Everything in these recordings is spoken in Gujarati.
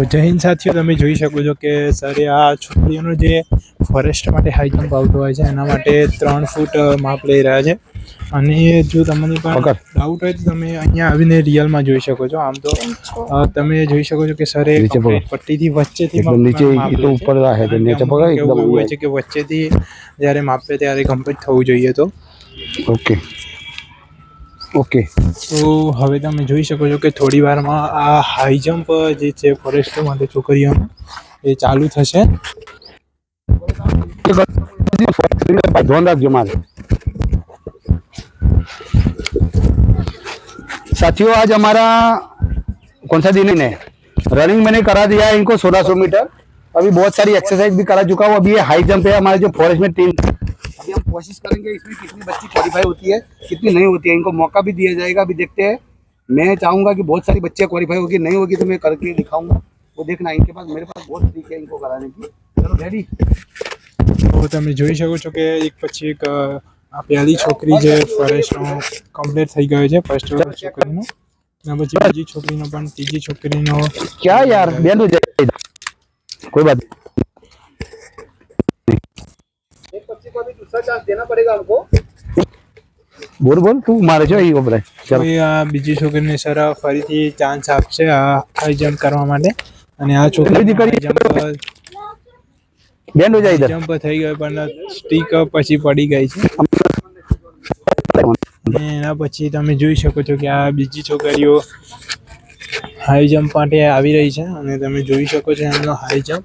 જય હિન્દ સાથીઓ, તમે જોઈ શકો છો કે સરે આ છોકરીઓનો જે ફોરેસ્ટ માટે હાઈ જમ્પ આવતો હોય છે એના માટે 3 ફૂટ માપ લઈ રહ્યા છે. અને જો તમને પણ ડાઉટ હોય તો તમે અહીંયા આવીને રિયલમાં જોઈ શકો છો. આમ તો તમે જોઈ શકો છો કે સરે કમ્પ્લીટ પટ્ટીથી વચ્ચેથી માપ લે છે. કેવું એવું હોય છે કે વચ્ચેથી જ્યારે માપે ત્યારે કમ્પ્લીટ થવું જોઈએ. તો ઓકે તો હવે તમે જોઈ શકો છો કે થોડી વારમાં આ હાઈ જમ્પ જે છે ફોરેસ્ટ માટે છોકરીઓનો એ ચાલુ થશે. ध्यान रखिए हमारे साथियों। आज हमारा कौन सा दिन है? रनिंग मैंने करा दिया है इनको 1600 मीटर। अभी बहुत सारी एक्सरसाइज भी करा चुका हूँ। अभी ये हाई जंप है हमारे जो फॉरेस्ट में टीम। अभी हम कोशिश करेंगे इसमें कितनी बच्ची क्वालिफाई होती है कितनी नहीं होती है, इनको मौका भी दिया जाएगा। अभी देखते हैं। मैं चाहूंगा कि बहुत सारी बच्चियां क्वालिफाई होगी, नहीं होगी तो मैं करके दिखाऊंगा, वो देखना। इनके पास मेरे पास बहुत तरीके हैं इनको कराने की। चलो रेडी। તો તમે જોઈ શકો છો કે એક પછી એક આ પહેલી છોકરી જે ફોરેસ્ટનો કમ્પ્લીટ થઈ ગયો છે ફર્સ્ટ છોકરીનો. અને પછી બીજી છોકરીનો પણ, ત્રીજી છોકરીનો. क्या यार बैंड हो जाएगा, कोई बात नहीं। एक बच्ची को अभी दूसरा चांस देना पड़ेगा हमको। बोल बोल તું મારે જો ઈ ઓબરે ચાલો આ બીજી છોકરીને સર ફરીથી ચાન્સ આપશે આ હાઈ જમ્પ કરવા માટે. અને આ છોકરી હાઈ જમ્પ બેન્ડ હો જાય इधर જમ્પ થઈ ગયો પણ સ્ટીક પછી પડી ગઈ છે. એના પછી તમે જોઈ શકો છો કે આ બીજી છોકરીઓ હાઈ જમ્પ માટે આવી રહી છે. અને તમે જોઈ શકો છો એમનો હાઈ જમ્પ.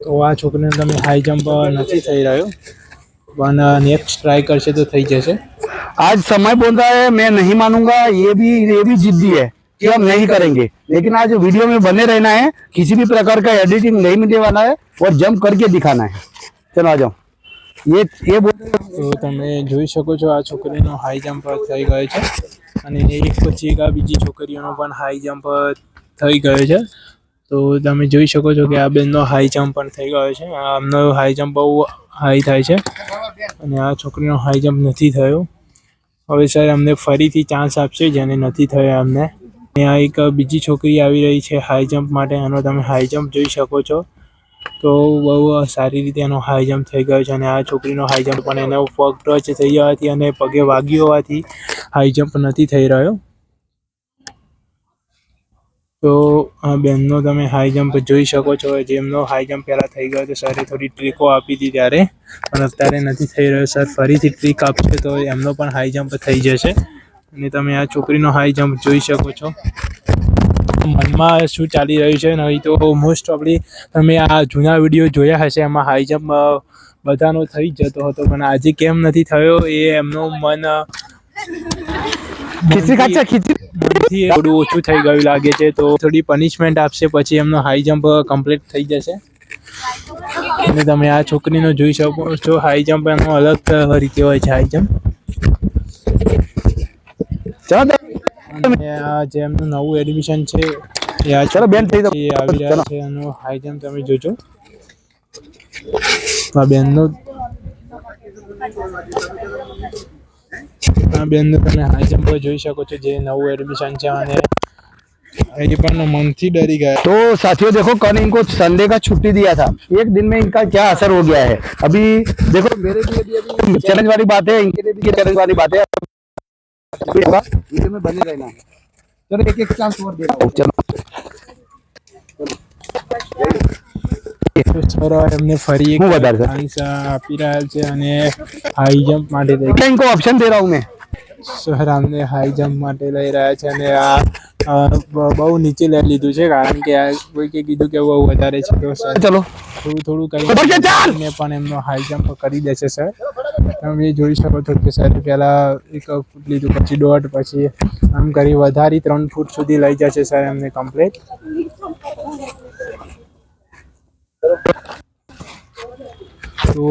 તો આ છોકરીને તમે હાઈ જમ્પ નથી થઈ રહ્યો પણ નેક્સ્ટ ટ્રાય કરશે તો થઈ જશે. आज समय बोल रहा है, मैं नहीं मानूंगा। ये भी जिद्दी है कि हम नहीं करेंगे, लेकिन आज वीडियो में बने रहना है। किसी भी प्रकार का एडिटिंग नहीं मिलने वाला है और जंप करके दिखाना है। चलो आ जाओ। ये તો તમે જોઈ શકો છો આ છોકરીનો હાઈ જમ્પ થઈ ગયો છે. અને એક પછી એક આ બીજી છોકરીઓનો પણ હાઈ જમ્પ થઈ ગયો છે. તો તમે જોઈ શકો છો કે આ બેનનો હાઈ જમ્પ પણ થઈ ગયો છે. આમનો હાઈ જમ્પ બહુ હાઈ થાય છે અને આ છોકરીનો હાઈ જમ્પ નથી થયો. હવે સર અમને ફરીથી ચાન્સ આપશે જેને નથી થયો અમને. ત્યાં એક બીજી છોકરી આવી રહી છે હાઈ જમ્પ માટે. એનો તમે હાઈ જમ્પ જોઈ શકો છો. તો બહુ સારી રીતે એનો હાઈ જમ્પ થઈ ગયો છે. અને આ છોકરીનો હાઈ જમ્પ પણ એનો પગ ટચ થઈ જવાથી અને પગે વાગ્યું હોવાથી હાઈ જમ્પ નથી થઈ રહ્યો. તો આ બેનનો તમે હાઈ જમ્પ જોઈ શકો છો. જેમનો હાઈ જમ્પ પહેલાં થઈ ગયો તો સરે થોડી ટ્રીકો આપી હતી ત્યારે, પણ અત્યારે નથી થઈ રહ્યો. સર ફરીથી ટ્રીક આપશે તો એમનો પણ હાઈ જમ્પ થઈ જશે. અને તમે આ છોકરીનો હાઈ જમ્પ જોઈ શકો છો. મનમાં શું ચાલી રહ્યું છે નહીં તો મોસ્ટ ઓફલી તમે આ જૂના વિડીયો જોયા હશે, એમાં હાઈ જમ્પ બધાનો થઈ જતો હતો. પણ આજે કેમ નથી થયો એ એમનું મન મનથી થોડું ઓછું થઈ ગયું લાગે છે. તો થોડી પનિશમેન્ટ આપશે પછી એમનો હાઈ જમ્પ કમ્પ્લીટ થઈ જશે. અને તમે આ છોકરીનો જોઈ શકો છો હાઈ જમ્પ એનો અલગ રીતે હોય છે હાઈ જમ્પ. અને આ જે એમનું નવું એડમિશન છે એ આ છોકરી આવી રહ્યા છે. એનો હાઈ જમ્પ તમે જોજો. આ બેનનો તમે હાઈ જમ્પ જોઈ શકો છો જે નવું एडमिशन છે. અને ये પણ मनથી डरी गया। तो साथियों देखो, कल इनको संडे का छुट्टी दिया था। एक दिन में इनका क्या असर हो गया है। अभी देखो मेरे लिए भी अभी चैलेंज वाली बात है, इनके लिए भी चैलेंज वाली बात है। वीडियो में बने रहना है। चलो एक एक चांस और दे रहा हूं। चलो સર એમને ફરી એક ચાન્સ આપી રહ્યા છે અને હાઈ જમ્પ માટે इनको ऑप्शन दे रहा हूं मैं। સર અમને હાઈ જમ્પ માટે લઈ રહ્યા છે. અને આ બહુ નીચે લઈ લીધું છે કારણ કે આ કોઈકે કીધું કે બહુ વધારે છે. તો સર चलो થોડું કરીને પણ એમનો હાઈ જમ્પ કરી દેશે. સર તમે જોઈ શકો છો કે સર પહેલાં 1 ફૂટ લીધું, પછી 1.5, પછી આમ કરી વધારી 3 ફૂટ સુધી લઈ જશે સર એમને કમ્પ્લીટ. તો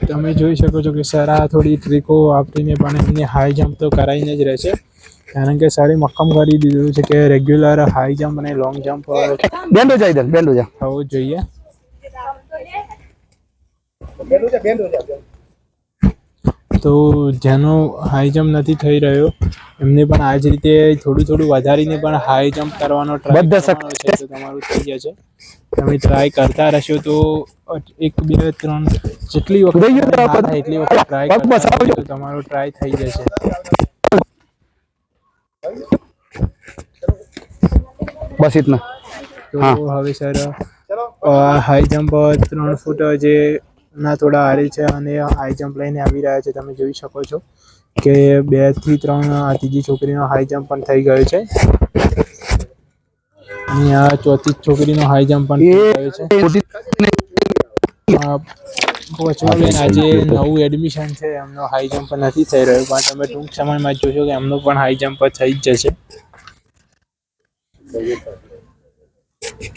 તમે જોઈ શકો છો કે સર આ થોડી ટ્રીકો આપીને પણ એમને હાઈ જમ્પ તો કરાવીને જ રહેશે. કારણ કે સરે મક્કમ કરી દીધું છે કે રેગ્યુલર હાઈ જમ્પ અને લોંગ જમ્પ બેન્ડ हो जा, इधर बेंड हो जा, થવું જ જોઈએ. તો જેનો હાઈ જમ્પ નથી થઈ રહ્યો એમને પણ આ જ રીતે થોડું વધારીને પણ હાઈ જમ્પ કરવાનો ટ્રાય બધા કરવાનો છે, તો તમારું થઈ જશે. તમે ટ્રાય કરતા રહેશો તો 1 2 3 જેટલી વખત ના થાય એટલી વખત ટ્રાય કરતા રહેશો તો તમારો ટ્રાય થઈ જશે. बस इतना। તો હવે સર હાઈ જમ્પ 3 ફૂટ જે ના થોડા હારે છે અને હાઈ જમ્પ લઈને આવી રહ્યા છે. તમે જોઈ શકો છો કે 2 થી 3 આ ત્રીજી છોકરીનો હાઈ જમ્પ પણ થઈ ગયો છે અને આ ચોથી છોકરીનો હાઈ જમ્પ પણ થઈ ગયો છે. કોચમાં આજે નવું એડમિશન છે, એમનો હાઈ જમ્પ નથી થઈ રહ્યો, પણ તમે ટૂંક સમયમાં જોશો કે એમનો પણ હાઈ જમ્પ થઈ જ જશે.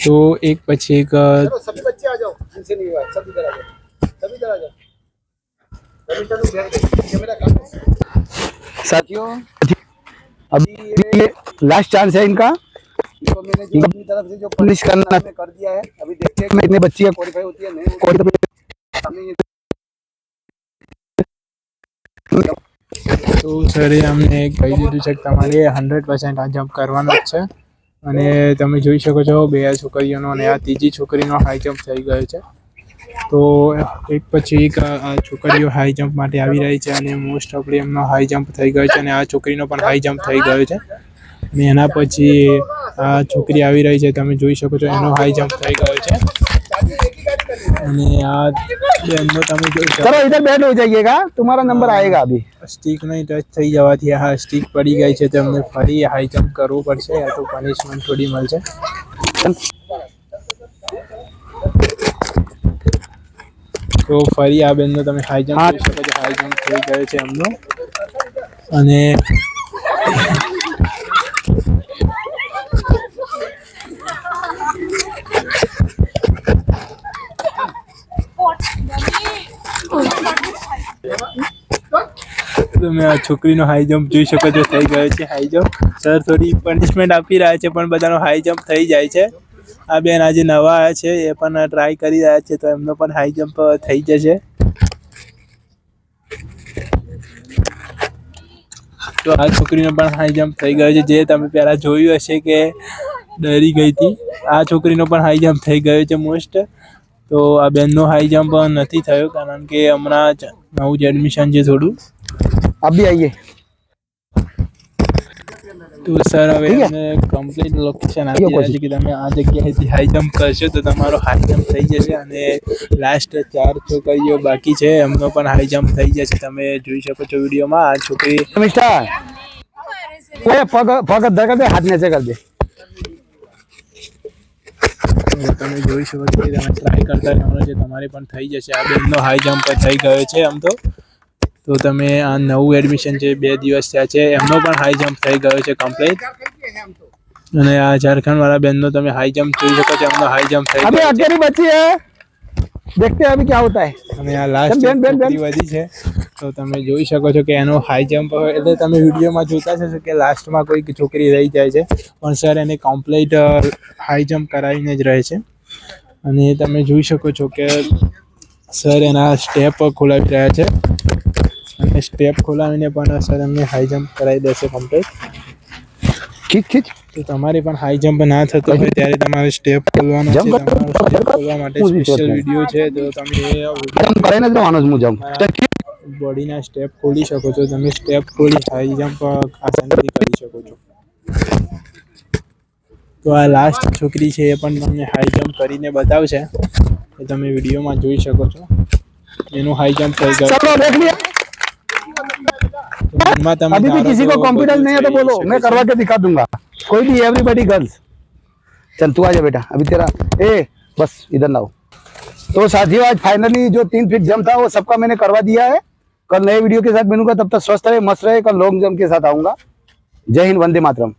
તો એક પછી એક सभी बच्चे आ जाओ, इनसे नहीं हुआ, सब इधर आ जाओ, सब इधर आ जाओ, सभी चलो घर गए, कैमरा काम साथियों अभी ये लास्ट चांस है इनका, तो मैंने जो अपनी तरफ से जो पब्लिश करना कर दिया है। अभी देखते हैं कितने बच्ची क्वालिफाई होती है नहीं તો સરે અમને કહી દીધું છે કે તમારે 100% આ જમ્પ કરવાનો જ છે અને તમે જોઈ શકો છો 2 છોકરીઓનો અને આ ત્રીજી છોકરીનો હાઈ જમ્પ થઈ ગયો છે. તો એક પછી એક આ છોકરીઓ હાઈ જમ્પ માટે આવી રહી છે અને મોસ્ટ ઓફલી એમનો હાઈ જમ્પ થઈ ગયો છે અને આ છોકરીનો પણ હાઈ જમ્પ થઈ ગયો છે અને એના પછી આ છોકરી આવી રહી છે. તમે જોઈ શકો છો એનો હાઈ જમ્પ થઈ ગયો છે અને આ બેનનો તમે જોઈ શકો चलो इधर बैठ हो जाइएगा, तुम्हारा नंबर आएगा अभी। સ્ટીક નહીં ટચ થઈ જવાથી હા સ્ટીક પડી ગઈ છે, તો એમને ફરી હાઈ જમ્પ કરવું પડશે યા તો પનિશમેન્ટ થોડી મળશે. તો ફરી આ બેનનો તમે હાઈ જમ્પ જોઈ શકો છો. હાઈ જમ્પ થઈ ગયો છે એમનો અને તમે આ છોકરીનો હાઈ જમ્પ જોઈ શકો છો, થઈ ગયો છે હાઈ જમ્પ. સર થોડી પનિશમેન્ટ આપી રહ્યા છે પણ બધાનો હાઈ જમ્પ થઈ જાય છે. આ બેન આજે નવા આવ્યા છે, એ પણ ટ્રાય કરી રહ્યા છે, તો એમનો પણ હાઈ જમ્પ થઈ જશે. તો આ છોકરીનો પણ હાઈ જમ્પ થઈ ગયો છે, જે તમે પહેલા જોયું હશે કે ડરી ગઈ હતી. આ છોકરીનો પણ હાઈ જમ્પ થઈ ગયો છે મોસ્ટ. તો આ બેનનો હાઈ જમ્પ નથી થયો કારણ કે હમણાં જ નવું જ એડમિશન છે થોડું. अभी आइए। તો સર હવે અમને કમ્પ્લીટ લોકેશન આપી રહ્યા છે કે તમે આ જગ્યાએથી હાઈ જમ્પ કરશો તો તમારો હાઈ જમ્પ થઈ જશે અને લાસ્ટ 4 છોકરીઓ બાકી છે એમનો પણ હાઈ જમ્પ થઈ જશે. તમે જોઈ શકો છો વિડીયોમાં આ છોકરી मिस्टर पग पग धर दे, हाथ नीचे कर दे। તમે જોઈ શકો છો કે તમે ટ્રાય કરતા રહેવાનો છે, તમારે પણ થઈ જશે. આ બેનનો હાઈ જમ્પ થઈ ગયો છે આમ તો તમે આ નવું એડમિશન છે 2 દિવસ થયા છે, એમનો પણ હાઈ જમ્પ થઈ ગયો છે કમ્પ્લીટ. અને આ ઝારખંડ વાળા બેનનો તમે હાઈ જમ્પ જોઈ શકો છો, એમનો હાઈ જમ્પ થઈ अभी ગયો છે. अकेली बच्ची है, देखते हैं अभी क्या होता है। અને આ લાસ્ટ છોકરી વધી છે, તો તમે જોઈ શકો છો કે એનો હાઈ જમ્પ એટલે તમે વિડીયોમાં જોતા જશો કે લાસ્ટમાં કોઈક છોકરી રહી જાય છે, પણ સર એને કમ્પ્લીટ હાઈ જમ્પ કરાવીને જ રહે છે. અને તમે જોઈ શકો છો કે સર એના સ્ટેપ ખોલાવી રહ્યા છે અને સ્ટેપ ખોલાવીને પણ સર એમને હાઈ જમ્પ કરાવી દેશે કમ્પ્લીટ. खींच खींच તો તમારે પણ હાઈ જમ્પ ના થતો હોય ત્યારે તમારે સ્ટેપ ખોલવાનો છે. તમારો સ્ટેપ ખોલવા માટે સ્પેશિયલ વિડીયો છે, તો તમે जम करे ना तो मानुस मुझे બોડીના સ્ટેપ ખોલી શકો છો. તમે સ્ટેપ ખોલી હાઈ જમ્પ આસાનીથી કરી શકો છો. તો આ લાસ્ટ છોકરી છે એ પણ તમને હાઈ જમ્પ કરીને બતાવશે, તો તમે વિડીયોમાં જોઈ શકો છો. એનું હાઈ જમ્પ થઈ ગયું. चलो देख लिया। अभी भी किसी को कॉन्फिडेंस नहीं है तो बोलो, मैं करवा के दिखा दूंगा। कोई भी, एवरीबॉडी गर्ल्स। चल तू आ जा बेटा, अभी तेरा ए बस इधर लाओ। तो साथियों आज फाइनली जो 3 फीट जंप था वो सबका मैंने करवा दिया है। कल नए वीडियो के साथ मिलूंगा, तब तक स्वस्थ रहे, मस्त रहे। कल लॉन्ग जंप के साथ आऊंगा। जय हिंद, वंदे मातरम।